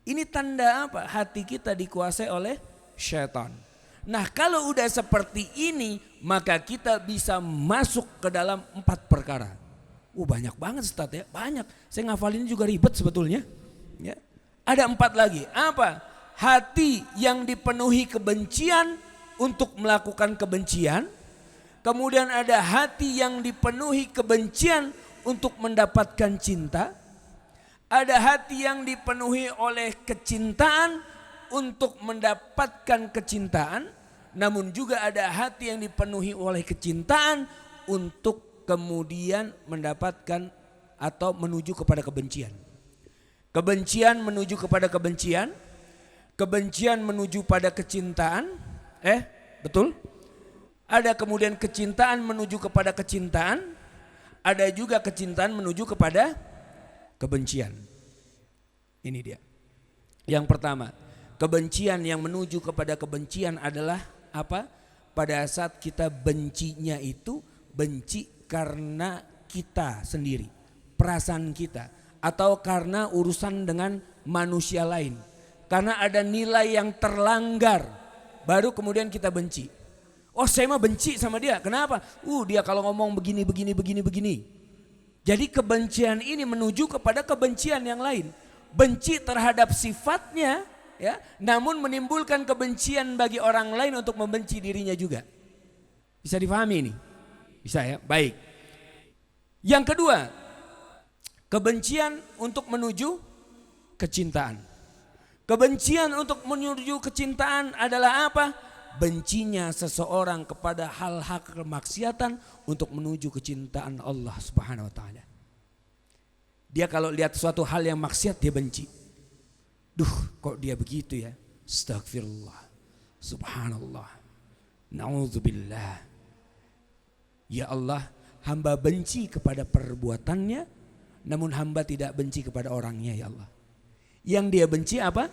Ini tanda apa? Hati kita dikuasai oleh syaitan. Nah kalau udah seperti ini maka kita bisa masuk ke dalam 4 perkara. Banyak banget Ustaz ya, banyak. Saya ngafalin juga ribet sebetulnya. Ya. Ada 4 lagi. Apa? Hati yang dipenuhi kebencian untuk melakukan kebencian. Kemudian ada hati yang dipenuhi kebencian untuk mendapatkan cinta. Ada hati yang dipenuhi oleh kecintaan untuk mendapatkan kecintaan. Namun juga ada hati yang dipenuhi oleh kecintaan untuk kemudian mendapatkan atau menuju kepada kebencian. Kebencian menuju kepada kebencian. Kebencian menuju pada kecintaan. Betul? Ada kemudian kecintaan menuju kepada kecintaan. Ada juga kecintaan menuju kepada kebencian. Ini dia. Yang pertama, kebencian yang menuju kepada kebencian adalah apa? Pada saat kita bencinya itu benci karena kita sendiri, perasaan kita, atau karena urusan dengan manusia lain. Karena ada nilai yang terlanggar, baru kemudian kita benci. Saya mah benci sama dia. Kenapa? Dia kalau ngomong begini. Jadi kebencian ini menuju kepada kebencian yang lain. Benci terhadap sifatnya, ya, namun menimbulkan kebencian bagi orang lain untuk membenci dirinya juga. Bisa difahami ini? Bisa ya? Baik. Yang kedua, kebencian untuk menuju kecintaan. Kebencian untuk menuju kecintaan adalah apa? Bencinya seseorang kepada hal-hal kemaksiatan untuk menuju kecintaan Allah Subhanahu wa taala. Dia kalau lihat suatu hal yang maksiat dia benci. Kok dia begitu ya? Astagfirullah. Subhanallah. Na'udzubillah. Ya Allah, hamba benci kepada perbuatannya, namun hamba tidak benci kepada orangnya ya Allah. Yang dia benci apa?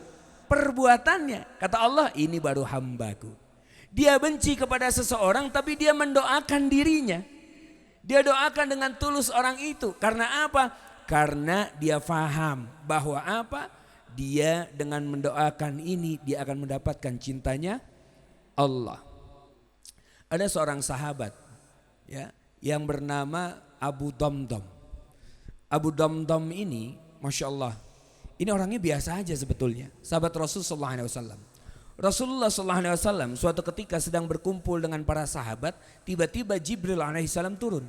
Perbuatannya. Kata Allah, ini baru hambaku. Dia benci kepada seseorang tapi dia mendoakan dirinya. Dia doakan dengan tulus orang itu. Karena apa? Karena dia faham bahwa apa? Dia dengan mendoakan ini dia akan mendapatkan cintanya Allah. Ada seorang sahabat ya yang bernama Abu Damdam. Abu Damdam ini Masya Allah, ini orangnya biasa aja sebetulnya. Sahabat Rasul sallallahu alaihi wasallam. Rasulullah sallallahu alaihi wasallam suatu ketika sedang berkumpul dengan para sahabat, tiba-tiba Jibril alaihissalam turun.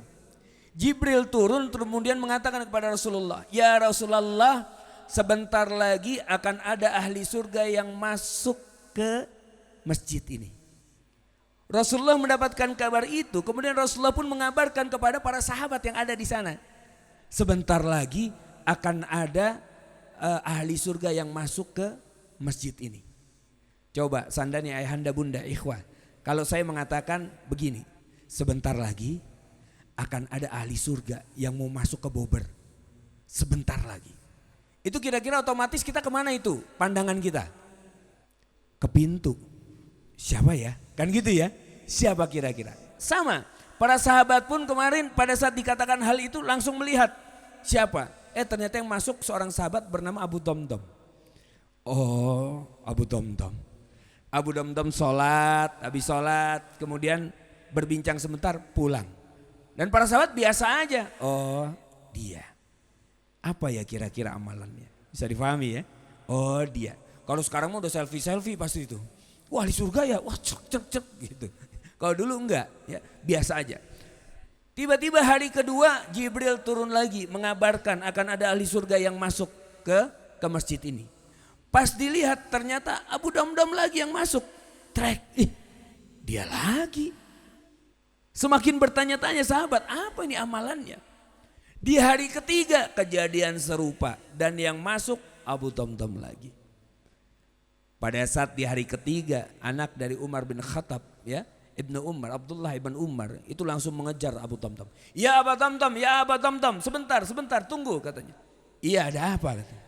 Jibril turun kemudian mengatakan kepada Rasulullah, "Ya Rasulullah, sebentar lagi akan ada ahli surga yang masuk ke masjid ini." Rasulullah mendapatkan kabar itu, kemudian Rasulullah pun mengabarkan kepada para sahabat yang ada di sana. Sebentar lagi akan ada ahli surga yang masuk ke masjid ini. Coba sandani ayahanda bunda ikhwah. Kalau saya mengatakan begini, sebentar lagi akan ada ahli surga yang mau masuk ke Bogor. Sebentar lagi. Itu kira-kira otomatis kita kemana itu pandangan kita? Ke pintu. Siapa ya? Kan gitu ya? Siapa kira-kira? Sama. Para sahabat pun kemarin pada saat dikatakan hal itu langsung melihat. Siapa? Ternyata yang masuk seorang sahabat bernama Abu Damdam. Abu Damdam. Abu Damdam sholat, habis sholat kemudian berbincang sebentar pulang. Dan para sahabat biasa aja. Dia. Apa ya kira-kira amalannya? Bisa difahami ya? Dia. Kalau sekarang mau udah selfie pasti itu. Wah di surga ya, wah cek gitu. Kalau dulu enggak, ya biasa aja. Tiba-tiba hari kedua Jibril turun lagi mengabarkan akan ada ahli surga yang masuk ke masjid ini. Pas dilihat ternyata Abu Damdam lagi yang masuk. Dia lagi. Semakin bertanya-tanya sahabat, apa ini amalannya? Di hari ketiga kejadian serupa dan yang masuk Abu Damdam lagi. Pada saat di hari ketiga anak dari Umar bin Khattab ya, Ibnu Umar, Abdullah ibn Umar itu langsung mengejar Abu Damdam. Ya Abu Damdam, ya Abu Damdam, sebentar tunggu katanya. Iya ada apa katanya.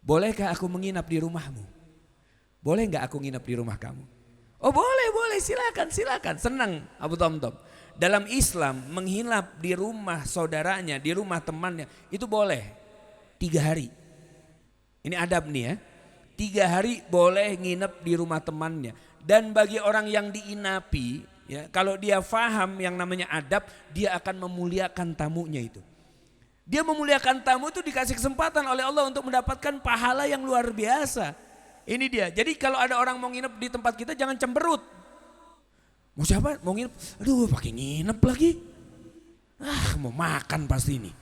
Bolehkah aku menginap di rumahmu? Boleh enggak aku nginap di rumah kamu? Boleh silakan. Senang Abu Damdam. Dalam Islam menginap di rumah saudaranya, di rumah temannya itu boleh 3 hari. Ini adab nih ya. 3 hari boleh nginep di rumah temannya. Dan bagi orang yang diinapi, ya, kalau dia faham yang namanya adab, dia akan memuliakan tamunya itu. Dia memuliakan tamu itu dikasih kesempatan oleh Allah untuk mendapatkan pahala yang luar biasa. Ini dia. Jadi kalau ada orang mau nginep di tempat kita jangan cemberut. Mau siapa? Mau nginep? Aduh pakai nginep lagi. Mau makan pasti ini.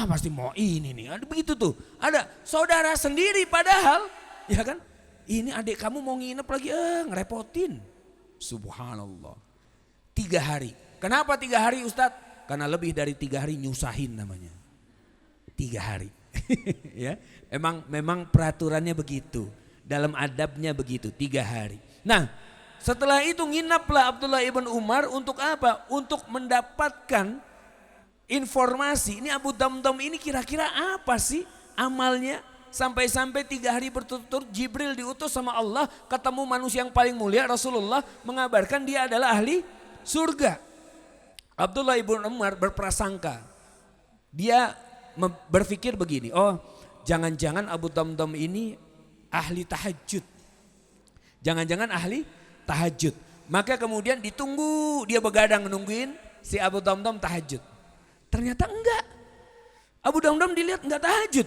Pasti mau ini nih. Ada begitu tuh. Ada saudara sendiri padahal, ya kan? Ini adik kamu mau nginep lagi, ngerepotin. Subhanallah. 3 hari. Kenapa 3 hari Ustadz? Karena lebih dari 3 hari nyusahin namanya. 3 hari. Ya, memang peraturannya begitu. Dalam adabnya begitu, 3 hari. Nah, setelah itu nginaplah Abdullah ibn Umar untuk apa? Untuk mendapatkan informasi. Ini Abu Damdam ini kira-kira apa sih amalnya? Sampai-sampai 3 hari berturut-turut Jibril diutus sama Allah ketemu manusia yang paling mulia Rasulullah mengabarkan dia adalah ahli surga. Abdullah ibn Umar berprasangka. Dia berpikir begini, jangan-jangan Abu Damdam ini ahli tahajud. Jangan-jangan ahli tahajud. Maka kemudian ditunggu, dia begadang nungguin si Abu Damdam tahajud. Ternyata enggak. Abu Damdam dilihat enggak tahajud.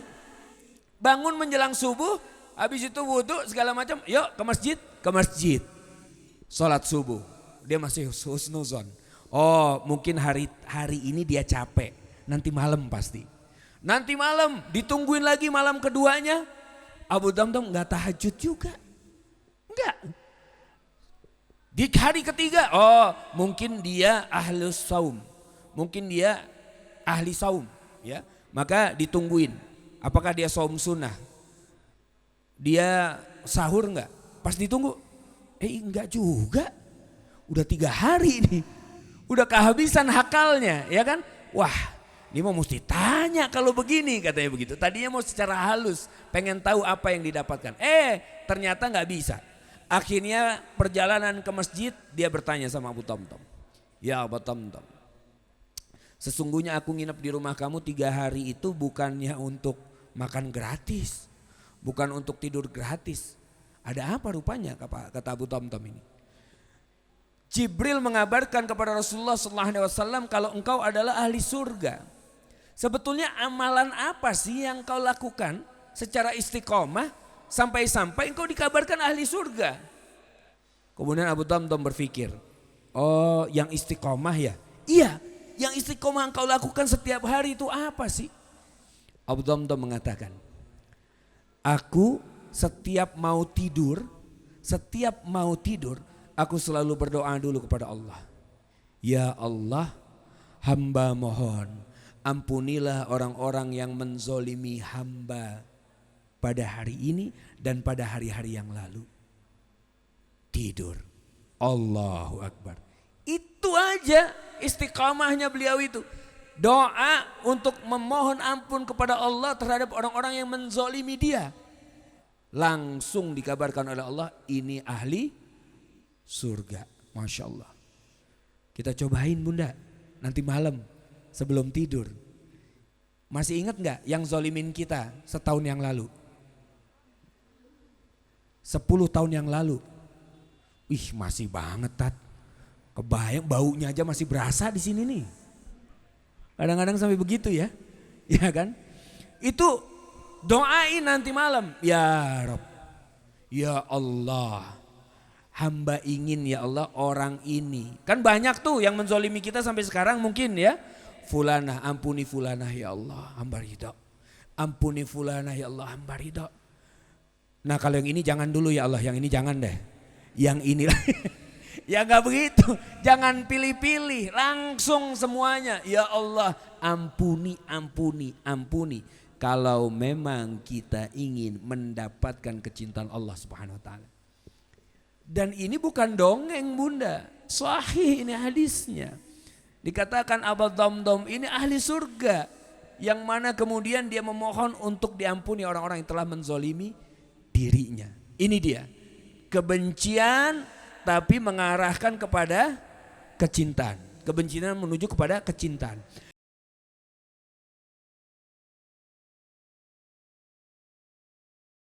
Bangun menjelang subuh, habis itu wudhu segala macam, yuk ke masjid. Sholat subuh, dia masih husnuzon. Mungkin hari ini dia capek, nanti malam pasti. Nanti malam ditungguin lagi malam keduanya, Abu Damdam enggak tahajud juga. Enggak. Di hari ketiga, mungkin dia ahli saum. Mungkin dia ahli saum, ya. Maka ditungguin. Apakah dia saum sunnah? Dia sahur enggak? Pas ditunggu, enggak juga. Udah 3 hari ini. Udah kehabisan hakalnya, ya kan? Wah, ini mau mesti tanya kalau begini, katanya begitu. Tadinya mau secara halus, pengen tahu apa yang didapatkan. Ternyata enggak bisa. Akhirnya perjalanan ke masjid, dia bertanya sama Abu Damdam. Ya Abu Damdam, sesungguhnya aku nginep di rumah kamu 3 hari itu bukannya untuk makan gratis. Bukan untuk tidur gratis. Ada apa rupanya kata Abu Damdam ini. Jibril mengabarkan kepada Rasulullah SAW kalau engkau adalah ahli surga. Sebetulnya amalan apa sih yang kau lakukan secara istiqomah sampai-sampai engkau dikabarkan ahli surga. Kemudian Abu Damdam berpikir, yang istiqomah ya? Iya, yang istiqomah engkau lakukan setiap hari itu apa sih? Abu Damdam mengatakan, aku setiap mau tidur, aku selalu berdoa dulu kepada Allah. Ya Allah, hamba mohon ampunilah orang-orang yang menzolimi hamba pada hari ini dan pada hari-hari yang lalu. Tidur. Allahu Akbar. Itu aja istiqamahnya beliau itu. Doa untuk memohon ampun kepada Allah terhadap orang-orang yang menzolimi dia. Langsung dikabarkan oleh Allah, ini ahli surga. Masya Allah. Kita cobain Bunda, nanti malam sebelum tidur. Masih ingat gak yang zolimin kita setahun yang lalu? 10 tahun yang lalu. Masih banget Tat. Kebayang baunya aja masih berasa di sini nih. Kadang-kadang sampai begitu ya. Ya kan? Itu doain nanti malam. Ya Rabb. Ya Allah. Hamba ingin ya Allah orang ini. Kan banyak tuh yang menzolimi kita sampai sekarang mungkin ya. Fulanah, ampuni fulanah ya Allah. Hamba ridha. Ampuni fulanah ya Allah. Hamba ridha. Nah kalau yang ini jangan dulu ya Allah. Yang ini jangan deh. Yang ini lah. Ya gak begitu, jangan pilih-pilih, langsung semuanya. Ya Allah ampuni. Kalau memang kita ingin mendapatkan kecintaan Allah Subhanahu Wa Taala. Dan ini bukan dongeng Bunda, sahih ini hadisnya. Dikatakan Abu Damdam ini ahli surga. Yang mana kemudian dia memohon untuk diampuni orang-orang yang telah menzolimi dirinya. Ini dia, kebencian tapi mengarahkan kepada kecintaan. Kebencian menuju kepada kecintaan.